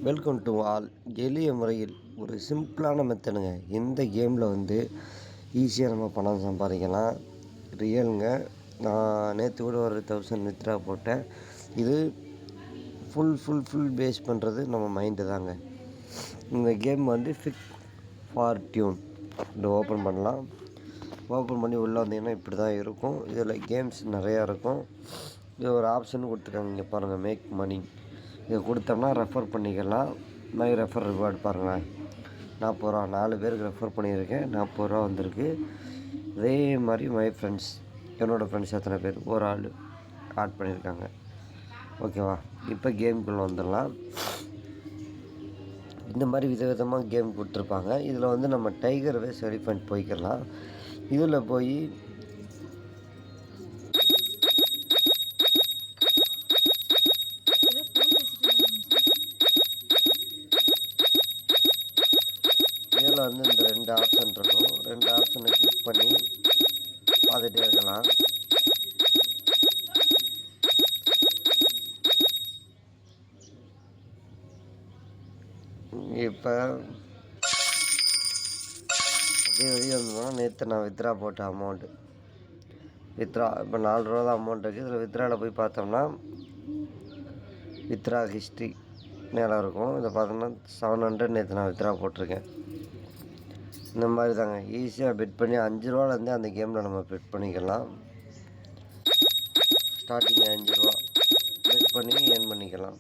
Welcome to all. எளிய முறையில் ஒரு சிம்பிளான மெத்தடுங்க. இந்த கேமில் ஈஸியாக நம்ம பணம் சம்பாதிக்கலாம். ரியலுங்க. நான் நேற்று கூட ஒரு 1000 வித்ரா போட்டேன். இது ஃபுல் பேஸ் பண்ணுறது நம்ம மைண்டு தாங்க. இந்த கேம் ஃபிட் ஃபார் டியூன். இதை ஓப்பன் பண்ணலாம். ஓப்பன் பண்ணி உள்ளே வந்தீங்கன்னா இப்படி தான் இருக்கும். இதில் கேம்ஸ் நிறையா இருக்கும். இது ஒரு ஆப்ஷன் கொடுத்துருக்காங்க. இங்கே பாருங்கள், மேக் மணி. இதை கொடுத்தோம்னா ரெஃபர் பண்ணிக்கலாம். மை ரெஃபர் ரிவார்டு பாருங்களேன், 40 ரூபா. 4 பேருக்கு ரெஃபர் பண்ணியிருக்கேன், 40 ரூபா வந்திருக்கு. அதே மாதிரி மை ஃப்ரெண்ட்ஸ், என்னோடய ஃப்ரெண்ட்ஸ் எத்தனை பேர் ஒரு ஆள் ஆட் பண்ணியிருக்காங்க. ஓகேவா? இப்போ கேமுக்குள்ளே வந்துடலாம். இந்த மாதிரி விதவிதமாக கேம் கொடுத்துருப்பாங்க. இதில் நம்ம டைகரவே சரி பண்ணிட்டு போய்க்கலாம். இதில் போய் இதில் இந்த 2 ஆப்ஷன் இருக்கும். 2 ஆப்ஷனை கிளிக் பண்ணி பார்த்துட்டே இருக்கலாம். இப்போ அப்படியே வெளியே வந்தோம்னா நேற்று நான் வித்ரா போட்ட அமௌண்ட்டு வித்ரா இப்போ 4 ரூபா தான் அமௌண்ட் இருக்குது. இதில் வித்ராவில் போய் பார்த்தோம்னா வித்ரா ஹிஸ்ட்ரி மேலே இருக்கும். இதை பார்த்தோம்னா 700 நேற்று நான் வித்ரா போட்டிருக்கேன். இந்த மாதிரி தாங்க ஈஸியாக பெட் பண்ணி 5 ரூபாலேருந்தே அந்த கேமில் நம்ம பெட் பண்ணிக்கலாம். ஸ்டார்டிங் 5 ரூபா பெட் பண்ணி ஏர்ன் பண்ணிக்கலாம்.